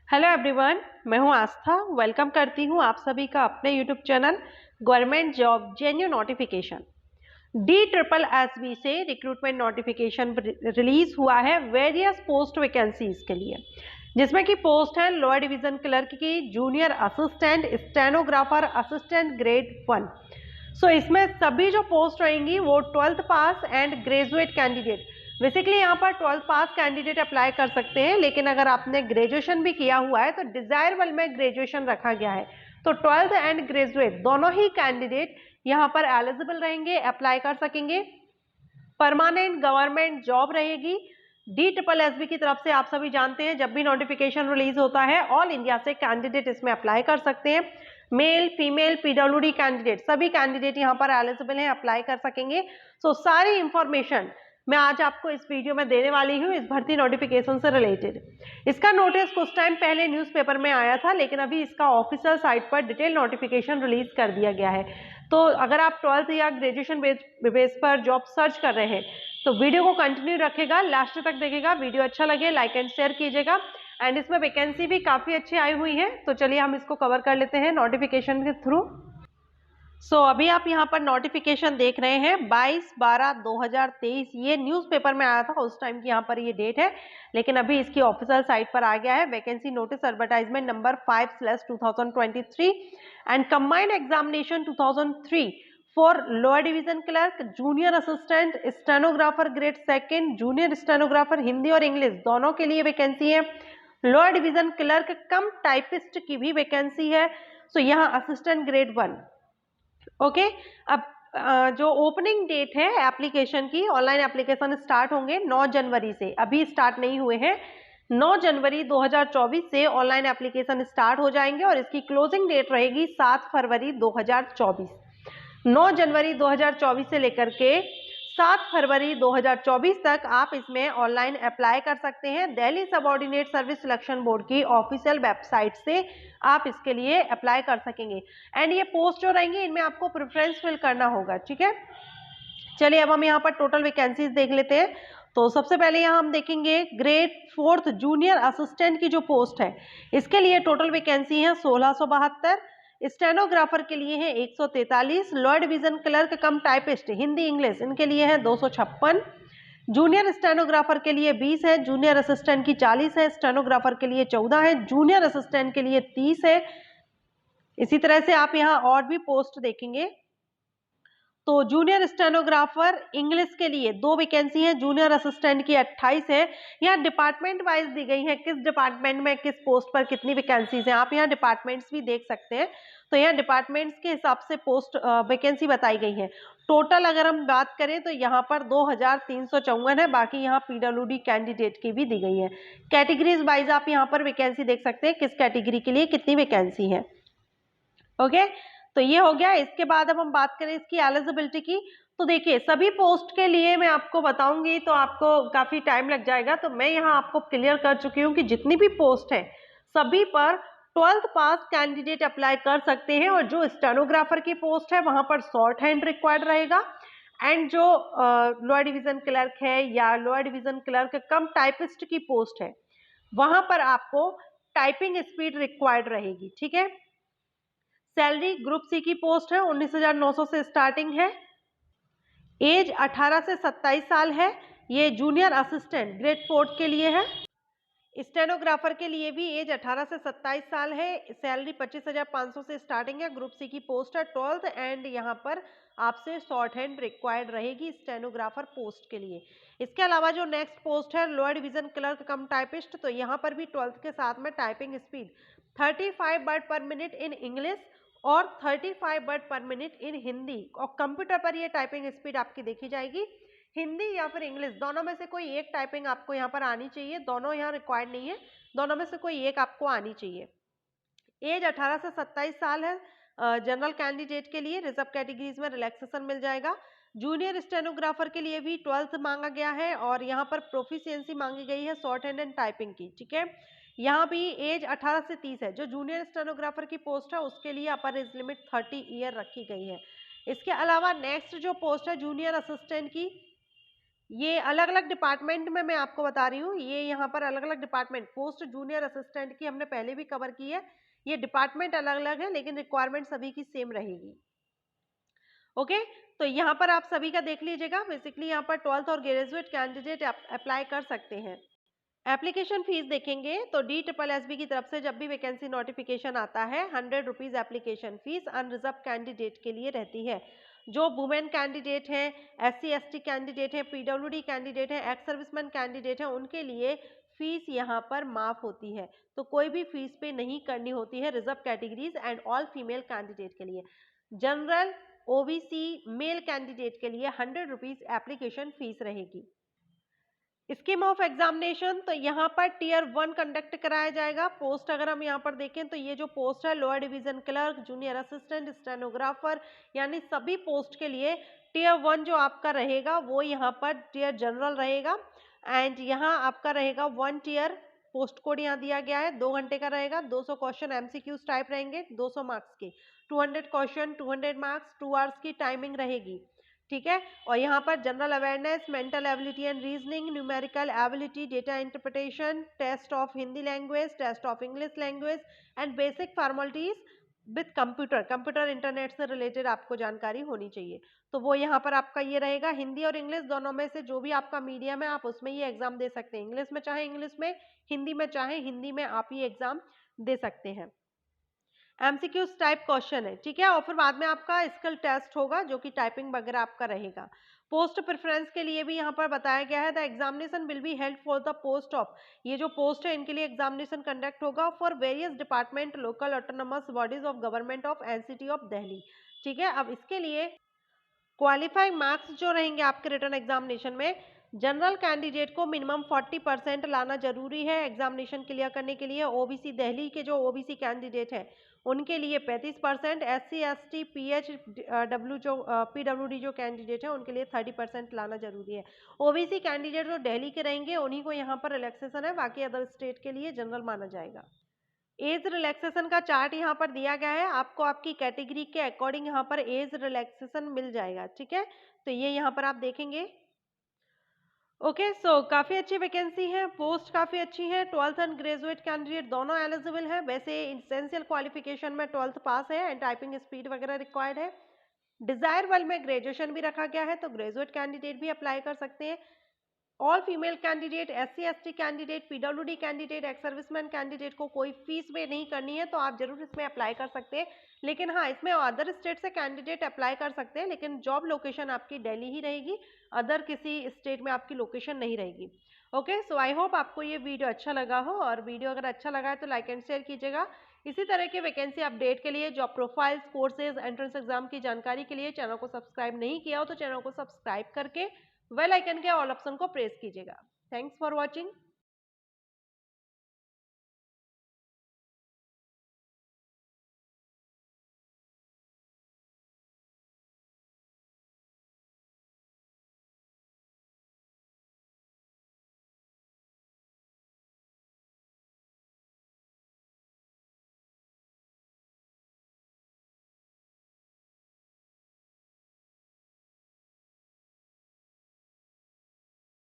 Hello everyone, मैं हूं आस्था। Welcome करती हूं आप सभी का अपने YouTube channel government job जेन्यू notification. DSSB से रिक्रूटमेंट नोटिफिकेशन रिलीज हुआ है वेरियस पोस्ट वैकेंसीज के लिए, जिसमें कि पोस्ट है लोअर डिवीजन क्लर्क की, junior assistant, stenographer, assistant grade 1। सो इसमें सभी जो पोस्ट रहेंगी वो 12th pass and graduate candidate, basically यहाँ पर 12th पास कैंडिडेट अप्लाई कर सकते हैं, लेकिन अगर आपने ग्रेजुएशन भी किया हुआ है तो डिजायरेबल में ग्रेजुएशन रखा गया है। तो 12th एंड ग्रेजुएट दोनों ही कैंडिडेट यहाँ पर एलिजिबल रहेंगे, अप्लाई कर सकेंगे। परमानेंट गवर्नमेंट जॉब रहेगी। DSSB की तरफ से आप सभी जानते हैं जब भी नोटिफिकेशन रिलीज होता है ऑल इंडिया से कैंडिडेट इसमें अप्लाई कर सकते हैं। मेल, फीमेल, PWD कैंडिडेट सभी कैंडिडेट यहाँ पर एलिजिबल हैं, अप्लाई कर सकेंगे। सो सारी इंफॉर्मेशन मैं आज आपको इस वीडियो में देने वाली हूँ इस भर्ती नोटिफिकेशन से रिलेटेड। इसका नोटिस कुछ टाइम पहले न्यूज़पेपर में आया था, लेकिन अभी इसका ऑफिशियल साइट पर डिटेल नोटिफिकेशन रिलीज कर दिया गया है। तो अगर आप 12th या ग्रेजुएशन बेस पर जॉब सर्च कर रहे हैं तो वीडियो को कंटिन्यू रखेगा, लास्ट तक देखेगा। वीडियो अच्छा लगे लाइक एंड शेयर कीजिएगा। एंड इसमें वैकेंसी भी काफ़ी अच्छी आई हुई है, तो चलिए हम इसको कवर कर लेते हैं नोटिफिकेशन के थ्रू। अभी आप यहाँ पर नोटिफिकेशन देख रहे हैं 22/12/2023, ये न्यूज़पेपर में आया था उस टाइम की यहाँ पर ये डेट है, लेकिन अभी इसकी ऑफिशियल साइट पर आ गया है। Vacancy notice advertisement number 5/2023 and combined examination 2003 for lower division clerk, junior assistant, stenographer grade 2, junior stenographer Hindi और इंग्लिश दोनों के लिए वैकेंसी है। लोअर डिवीजन क्लर्क कम टाइपिस्ट की भी वैकेंसी है। यहाँ असिस्टेंट ग्रेड 1। ओके, अब जो ओपनिंग डेट है एप्लीकेशन की, ऑनलाइन एप्लीकेशन स्टार्ट होंगे 9 जनवरी से, अभी स्टार्ट नहीं हुए हैं। 9 जनवरी 2024 से ऑनलाइन एप्लीकेशन स्टार्ट हो जाएंगे और इसकी क्लोजिंग डेट रहेगी 7 फरवरी 2024। 9 जनवरी 2024 से लेकर के 7 फरवरी 2024 तक आप इसमें ऑनलाइन अप्लाई कर सकते हैं। Delhi subordinate service selection board की ऑफिशियल वेबसाइट से आप इसके लिए अप्लाई कर सकेंगे। एंड ये पोस्ट जो रहेंगी इनमें आपको प्रेफरेंस फिल करना होगा, ठीक है। चलिए अब हम यहाँ पर टोटल वैकेंसीज देख लेते हैं। तो सबसे पहले यहाँ हम देखेंगे ग्रेड 4th जूनियर असिस्टेंट की जो पोस्ट है, इसके लिए टोटल वैकेंसी है 1672। स्टेनोग्राफर के लिए है 143। लोअर डिवीजन क्लर्क कम टाइपिस्ट हिंदी इंग्लिश इनके लिए है 256। जूनियर स्टेनोग्राफर के लिए 20 है, जूनियर असिस्टेंट की 40 है, स्टेनोग्राफर के लिए 14 है, जूनियर असिस्टेंट के लिए 30 है। इसी तरह से आप यहाँ और भी पोस्ट देखेंगे। तो जूनियर स्टेनोग्राफर इंग्लिश के लिए 2 वैकेंसी है, जूनियर असिस्टेंट की 28 है। यहाँ डिपार्टमेंट वाइज दी गई है, किस डिपार्टमेंट में किस पोस्ट पर कितनी वैकेंसीज हैं, आप यहाँ डिपार्टमेंट्स भी देख सकते हैं। तो यहाँ डिपार्टमेंट्स के हिसाब से पोस्ट वैकेंसी बताई गई है। टोटल अगर हम बात करें तो यहाँ पर 2354 है, बाकी यहाँ PWD कैंडिडेट की भी दी गई है। कैटेगरीज वाइज आप यहाँ पर वैकेंसी देख सकते हैं, किस कैटेगरी के लिए कितनी वैकेंसी है। ओके, तो ये हो गया। इसके बाद अब हम बात करें इसकी एलिजिबिलिटी की, तो देखिए सभी पोस्ट के लिए मैं आपको बताऊंगी तो आपको काफी टाइम लग जाएगा, तो मैं यहाँ आपको क्लियर कर चुकी हूँ कि जितनी भी पोस्ट है सभी पर 12th पास कैंडिडेट अप्लाई कर सकते हैं। और जो स्टेनोग्राफर की पोस्ट है वहां पर शॉर्ट हैंड रिक्वायर्ड रहेगा। एंड जो लोअर डिवीजन क्लर्क है या लोअर डिवीजन क्लर्क कम टाइपिस्ट की पोस्ट है वहां पर आपको टाइपिंग स्पीड रिक्वायर्ड रहेगी, ठीक है। सैलरी ग्रुप सी की पोस्ट है 19,900 से स्टार्टिंग है। एज 18 से 27 साल है। ये जूनियर असिस्टेंट ग्रेड 4 के लिए है। स्टेनोग्राफर के लिए भी एज 18 से 27 साल है। सैलरी 25,500 से स्टार्टिंग है। ग्रुप सी की पोस्ट है 12th एंड यहाँ पर आपसे शॉर्ट हैंड रिक्वायर्ड रहेगी स्टेनोग्राफर पोस्ट के लिए। इसके अलावा जो नेक्स्ट पोस्ट है लोअर डिवीजन क्लर्क कम टाइपिस्ट, तो यहाँ पर भी 12th के साथ में टाइपिंग स्पीड 35 वर्ड पर मिनट इन इंग्लिश और 35 वर्ड पर मिनट इन हिंदी, और कंप्यूटर पर ये टाइपिंग स्पीड आपकी देखी जाएगी। हिंदी या फिर इंग्लिश दोनों में से कोई एक टाइपिंग आपको यहाँ पर आनी चाहिए, दोनों यहाँ रिक्वायर्ड नहीं है, दोनों में से कोई एक आपको आनी चाहिए। एज 18 से 27 साल है जनरल कैंडिडेट के लिए। रिजर्व कैटेगरीज में रिलैक्सेशन मिल जाएगा। जूनियर स्टेनोग्राफर के लिए भी 12th मांगा गया है और यहाँ पर प्रोफिशिएंसी मांगी गई है शॉर्ट हैंड एंड टाइपिंग की, ठीक है। यहाँ भी एज 18 से 30 है। जो जूनियर स्टेनोग्राफर की पोस्ट है उसके लिए अपर एज लिमिट 30 ईयर रखी गई है। इसके अलावा नेक्स्ट जो पोस्ट है जूनियर असिस्टेंट की, ये अलग अलग डिपार्टमेंट में मैं आपको बता रही हूँ, ये यहाँ पर अलग अलग डिपार्टमेंट, पोस्ट जूनियर असिस्टेंट की हमने पहले भी कवर की है। ये डिपार्टमेंट अलग अलग है लेकिन रिक्वायरमेंट सभी की सेम रहेगी। ओके, तो यहाँ पर आप सभी का देख लीजिएगा। बेसिकली यहाँ पर 12th और ग्रेजुएट कैंडिडेट अप्लाई कर सकते हैं। एप्लीकेशन फीस देखेंगे तो DSSB की तरफ से जब भी वैकेंसी नोटिफिकेशन आता है 100 rupees application fees unreserved candidate के लिए रहती है। जो वुमेन कैंडिडेट हैं, SC ST कैंडिडेट हैं, PWD कैंडिडेट हैं, एक्स सर्विसमैन कैंडिडेट हैं, उनके लिए फीस यहाँ पर माफ होती है। तो कोई भी फीस पे नहीं करनी होती है reserve categories and all female candidate के लिए। जनरल OBC मेल कैंडिडेट के लिए 100 रुपीज एप्लीकेशन फीस रहेगी। स्कीम ऑफ एग्जामिनेशन, तो यहाँ पर टियर 1 कंडक्ट कराया जाएगा। पोस्ट अगर हम यहाँ पर देखें तो ये जो पोस्ट है lower division clerk, junior assistant, stenographer, यानी सभी पोस्ट के लिए टियर 1 जो आपका रहेगा वो यहाँ पर टियर जनरल रहेगा। एंड यहाँ आपका रहेगा 1 टियर। पोस्ट कोड यहाँ दिया गया है, 2 घंटे का रहेगा। 200 क्वेश्चन MCQs टाइप रहेंगे 200 मार्क्स के, 200 क्वेश्चन 200 मार्क्स, 2 आवर्स की टाइमिंग रहेगी। ठीक है, और यहाँ पर general awareness, mental ability and reasoning, numerical ability, data interpretation, test of Hindi language, test of English language and basic formalities with computer internet से रिलेटेड आपको जानकारी होनी चाहिए। तो वो यहाँ पर आपका ये रहेगा। हिंदी और इंग्लिश दोनों में से जो भी आपका मीडियम है आप उसमें ये एग्जाम दे सकते हैं। इंग्लिश में चाहे इंग्लिश में, हिंदी में चाहे हिंदी में आप ये एग्जाम दे सकते हैं। MCQ टाइप क्वेश्चन है, ठीक है, और फिर बाद में आपका स्किल टेस्ट होगा जो कि टाइपिंग वगैरह आपका रहेगा। पोस्ट प्रेफरेंस के लिए भी यहाँ पर बताया गया है the examination will be held for the post of, ये जो पोस्ट है इनके लिए एग्जामिनेशन कंडक्ट होगा for various department, local autonomous bodies of government of NCT of Delhi. ठीक है, अब इसके लिए क्वालिफाइंग मार्क्स जो रहेंगे आपके रिटर्न एग्जामिनेशन में, जनरल कैंडिडेट को मिनिमम 40% लाना जरूरी है एग्जामिनेशन क्लियर करने के लिए। OBC दिल्ली के जो OBC कैंडिडेट है उनके लिए 35%, SC ST PHW जो PWD जो कैंडिडेट है उनके लिए 30% लाना जरूरी है। OBC कैंडिडेट जो दिल्ली के रहेंगे उन्हीं को यहाँ पर रिलैक्सेशन है, बाकी अदर स्टेट के लिए जनरल माना जाएगा। एज रिलैक्सेशन का चार्ट यहाँ पर दिया गया है, आपको आपकी कैटेगरी के अकॉर्डिंग यहाँ पर एज रिलैक्सेशन मिल जाएगा। ठीक है, तो ये यहाँ पर आप देखेंगे। ओके, सो काफ़ी अच्छी वैकेंसी है, पोस्ट काफ़ी अच्छी है। 12th एंड ग्रेजुएट कैंडिडेट दोनों एलिजिबल है। वैसे एसेंशियल क्वालिफिकेशन में 12th पास है एंड टाइपिंग स्पीड वगैरह रिक्वायर्ड है। डिजायरेबल में ग्रेजुएशन भी रखा गया है, तो ग्रेजुएट कैंडिडेट भी अप्लाई कर सकते हैं। All female candidate, SC ST candidate, PWD candidate, x serviceman candidate को कोई फीस पे नहीं करनी है, तो आप जरूर इसमें अप्लाई कर सकते हैं। लेकिन हाँ, इसमें अदर स्टेट से कैंडिडेट अप्लाई कर सकते हैं, लेकिन जॉब लोकेशन आपकी दिल्ली ही रहेगी, अदर किसी स्टेट में आपकी लोकेशन नहीं रहेगी। ओके, सो आई होप आपको ये वीडियो अच्छा लगा हो, और वीडियो अगर अच्छा लगा है तो लाइक एंड शेयर कीजिएगा। इसी तरह के वैकेंसी अपडेट के लिए, job profiles, courses, entrance exam की जानकारी के लिए चैनल को सब्सक्राइब नहीं किया हो तो चैनल को सब्सक्राइब करके बेल आइकन के ऑल ऑप्शन को प्रेस कीजिएगा। Thanks for watching.